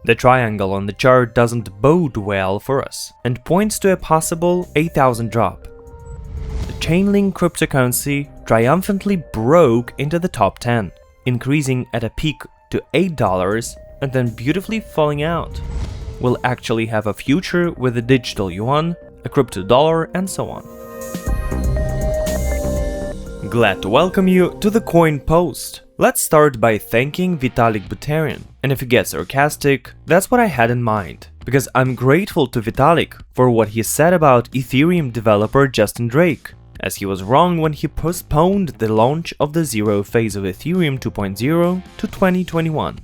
The triangle on the chart doesn't bode well for us and points to a possible 8,000 drop. The Chainlink cryptocurrency triumphantly broke into the top 10, increasing at a peak to $8 and then beautifully falling out. We'll actually have a future with the digital yuan, a crypto dollar, and so on. Glad to welcome you to the Coin Post. Let's start by thanking Vitalik Buterin. And if you get sarcastic, that's what I had in mind, because I'm grateful to Vitalik for what he said about Ethereum developer Justin Drake, as he was wrong when he postponed the launch of the zero phase of Ethereum 2.0 to 2021.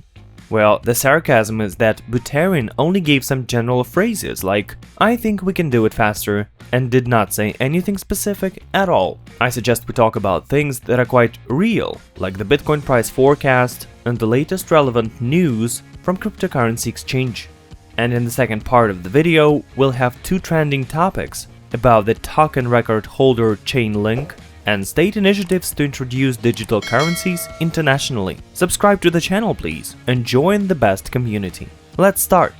Well, the sarcasm is that Buterin only gave some general phrases like, "I think we can do it faster," and did not say anything specific at all. I suggest we talk about things that are quite real, like the Bitcoin price forecast and the latest relevant news from cryptocurrency exchange. And in the second part of the video, we'll have two trending topics about the token record holder Chainlink and state initiatives to introduce digital currencies internationally. Subscribe to the channel, please, and join the best community. Let's start.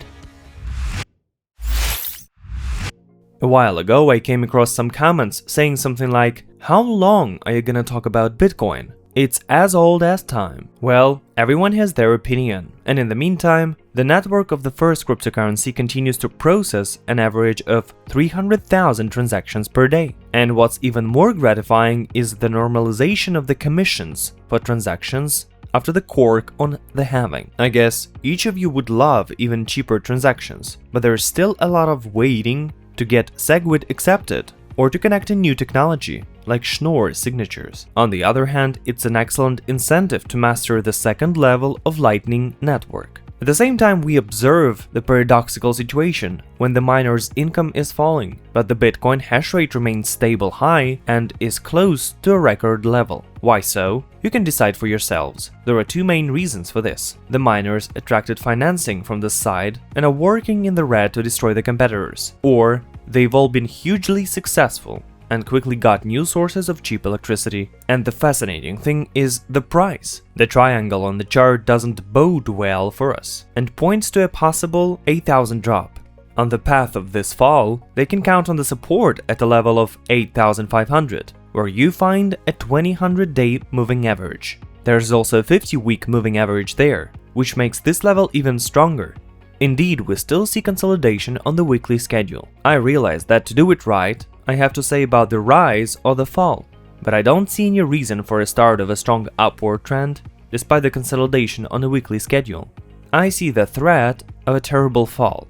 A while ago, I came across some comments saying something like, "How long are you gonna talk about Bitcoin? It's as old as time." Well, everyone has their opinion, and in the meantime, the network of the first cryptocurrency continues to process an average of 300,000 transactions per day. And what's even more gratifying is the normalization of the commissions for transactions after the cork on the halving. I guess each of you would love even cheaper transactions, but there's still a lot of waiting to get SegWit accepted or to connect a new technology like Schnorr signatures. On the other hand, it's an excellent incentive to master the second level of Lightning Network. At the same time, we observe the paradoxical situation when the miner's income is falling, but the Bitcoin hash rate remains stable high and is close to a record level. Why so? You can decide for yourselves. There are two main reasons for this. The miners attracted financing from the side and are working in the red to destroy the competitors, or they've all been hugely successful and quickly got new sources of cheap electricity. And the fascinating thing is the price. The triangle on the chart doesn't bode well for us and points to a possible 8,000 drop. On the path of this fall, they can count on the support at a level of 8,500, where you find a 200-day moving average. There's also a 50-week moving average there, which makes this level even stronger. Indeed, we still see consolidation on the weekly schedule. I realize that to do it right, I have to say about the rise or the fall, but I don't see any reason for a start of a strong upward trend despite the consolidation on the weekly schedule. I see the threat of a terrible fall.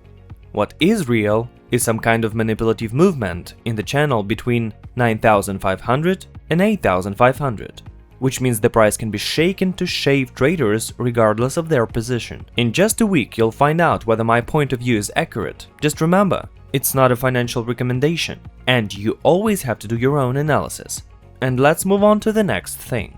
What is real is some kind of manipulative movement in the channel between 9,500 and 8,500, which means the price can be shaken to shave traders regardless of their position. In just a week, you'll find out whether my point of view is accurate. Just remember, it's not a financial recommendation, and you always have to do your own analysis. And let's move on to the next thing.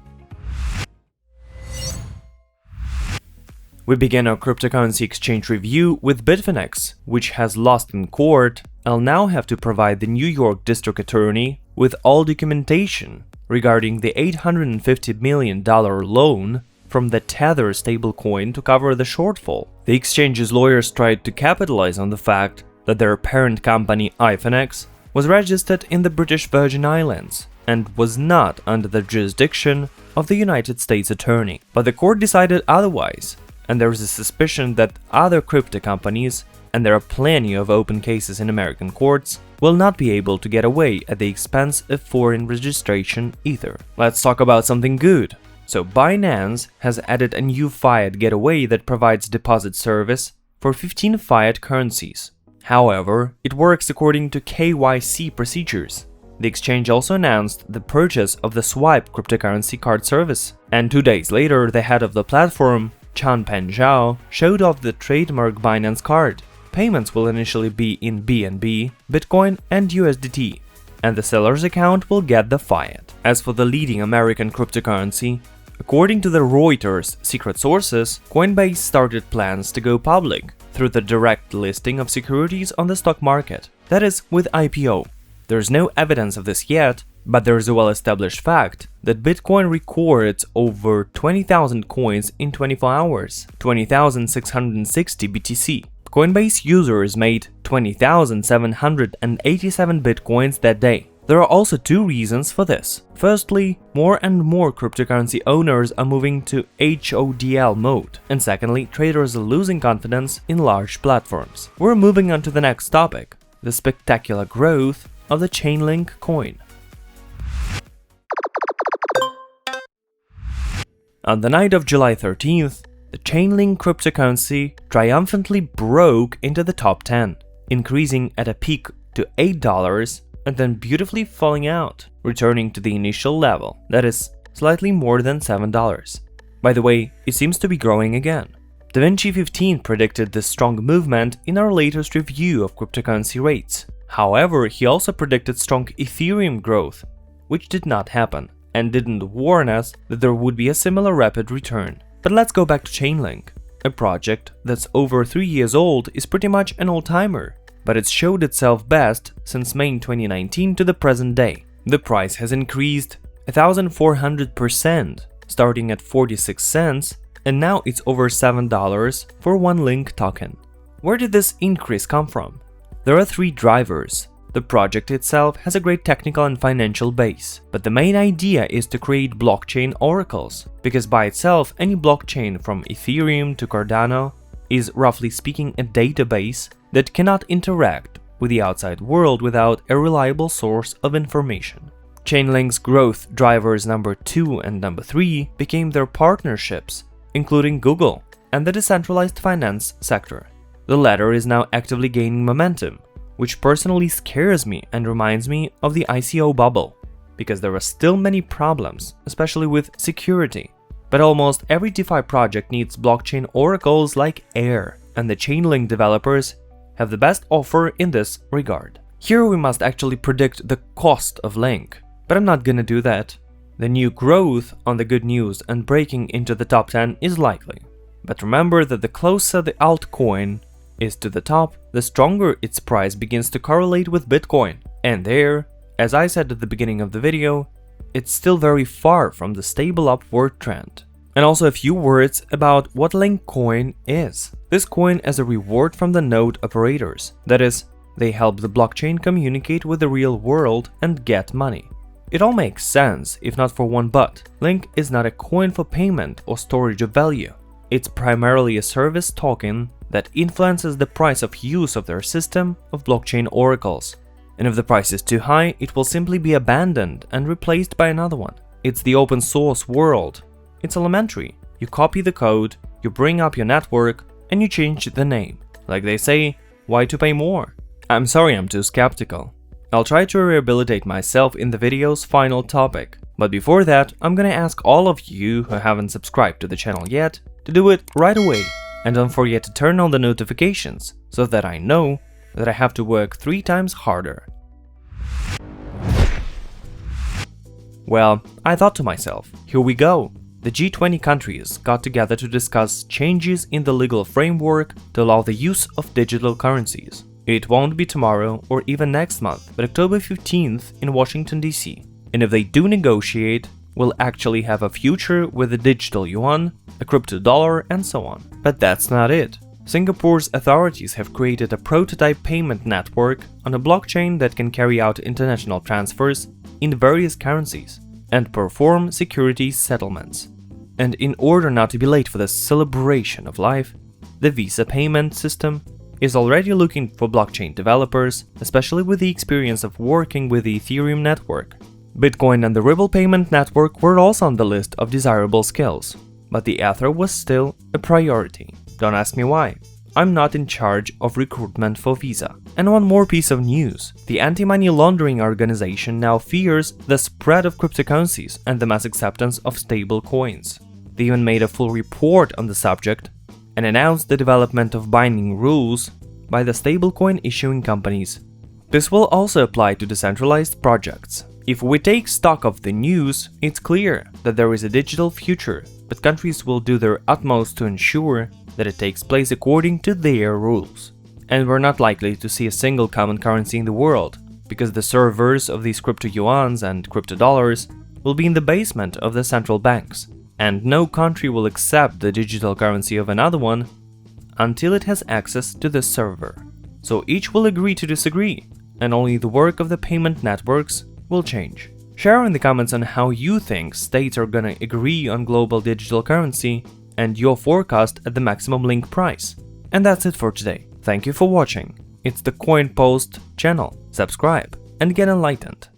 We begin our cryptocurrency exchange review with Bitfinex, which has lost in court. I'll now have to provide the New York District Attorney with all documentation regarding the $850 million loan from the Tether stablecoin to cover the shortfall. The exchange's lawyers tried to capitalize on the fact that their parent company Bitfinex was registered in the British Virgin Islands and was not under the jurisdiction of the United States Attorney. But the court decided otherwise, and there is a suspicion that other crypto companies, and there are plenty of open cases in American courts, will not be able to get away at the expense of foreign registration either. Let's talk about something good. So Binance has added a new fiat getaway that provides deposit service for 15 fiat currencies. However, it works according to KYC procedures. The exchange also announced the purchase of the Swipe cryptocurrency card service, and 2 days later, the head of the platform, Changpeng Zhao, showed off the trademark Binance card. Payments will initially be in BNB, Bitcoin, and USDT, and the seller's account will get the fiat. As for the leading American cryptocurrency, according to the Reuters secret sources, Coinbase started plans to go public through the direct listing of securities on the stock market, that is, with IPO. There's no evidence of this yet, But there's a well-established fact that Bitcoin records over 20,000 coins in 24 hours, 20,660 BTC. Coinbase users made 20,787 Bitcoins that day. There are also two reasons for this. Firstly, more and more cryptocurrency owners are moving to HODL mode. And secondly, traders are losing confidence in large platforms. We're moving on to the next topic, the spectacular growth of the Chainlink coin. On the night of July 13th, the Chainlink cryptocurrency triumphantly broke into the top 10, increasing at a peak to $8 and then beautifully falling out, returning to the initial level, that is, slightly more than $7. By the way, it seems to be growing again. DaVinci15 predicted this strong movement in our latest review of cryptocurrency rates. However, he also predicted strong Ethereum growth, which did not happen, and didn't warn us that there would be a similar rapid return. But let's go back to Chainlink. A project that's over 3 years old is pretty much an old-timer, but it's showed itself best since May 2019 to the present day. The price has increased 1,400%, starting at 46 cents, and now it's over $7 for one Link token. Where did this increase come from? There are three drivers. The project itself has a great technical and financial base, but the main idea is to create blockchain oracles, because by itself any blockchain from Ethereum to Cardano is, roughly speaking, a database that cannot interact with the outside world without a reliable source of information. Chainlink's growth drivers number 2 and number 3 became their partnerships, including Google and the decentralized finance sector. The latter is now actively gaining momentum, which personally scares me and reminds me of the ICO bubble, because there are still many problems, especially with security. But almost every DeFi project needs blockchain oracles like air, and the Chainlink developers have the best offer in this regard. Here we must actually predict the cost of Link, but I'm not gonna do that. The new growth on the good news and breaking into the top 10 is likely. But remember that the closer the altcoin is to the top, the stronger its price begins to correlate with Bitcoin. And there, as I said at the beginning of the video, it's still very far from the stable upward trend. And also a few words about what Link coin is. This coin is a reward from the node operators. That is, they help the blockchain communicate with the real world and get money. It all makes sense, if not for one but. Link is not a coin for payment or storage of value. It's primarily a service token that influences the price of use of their system of blockchain oracles. And if the price is too high, it will simply be abandoned and replaced by another one. It's the open source world. It's elementary. You copy the code, you bring up your network, and you change the name. Like they say, why to pay more? I'm sorry I'm too skeptical. I'll try to rehabilitate myself in the video's final topic. But before that, I'm gonna ask all of you who haven't subscribed to the channel yet to do it right away. And don't forget to turn on the notifications so that I know that I have to work 3 times harder. Well, I thought to myself, here we go. The G20 countries got together to discuss changes in the legal framework to allow the use of digital currencies. It won't be tomorrow or even next month, but October 15th in Washington, D.C. And if they do negotiate, we'll actually have a future with a digital yuan, a crypto dollar, and so on. But that's not it. Singapore's authorities have created a prototype payment network on a blockchain that can carry out international transfers in various currencies and perform securities settlements. And in order not to be late for the celebration of life, the Visa payment system is already looking for blockchain developers, especially with the experience of working with the Ethereum network. Bitcoin and the Ripple payment network were also on the list of desirable skills, but the Ether was still a priority. Don't ask me why. I'm not in charge of recruitment for Visa. And one more piece of news. The anti-money laundering organization now fears the spread of cryptocurrencies and the mass acceptance of stable coins. They even made a full report on the subject and announced the development of binding rules by the stablecoin issuing companies. This will also apply to decentralized projects. If we take stock of the news, it's clear that there is a digital future, but countries will do their utmost to ensure that it takes place according to their rules. And we're not likely to see a single common currency in the world. because the servers of these crypto yuans and crypto dollars will be in the basement of the central banks, and no country will accept the digital currency of another one until it has access to the server. So each will agree to disagree, and only the work of the payment networks will change. Share in the comments on how you think states are gonna agree on global digital currency and your forecast at the maximum link price. And that's it for today. Thank you for watching. It's the Coin Post channel. Subscribe and get enlightened.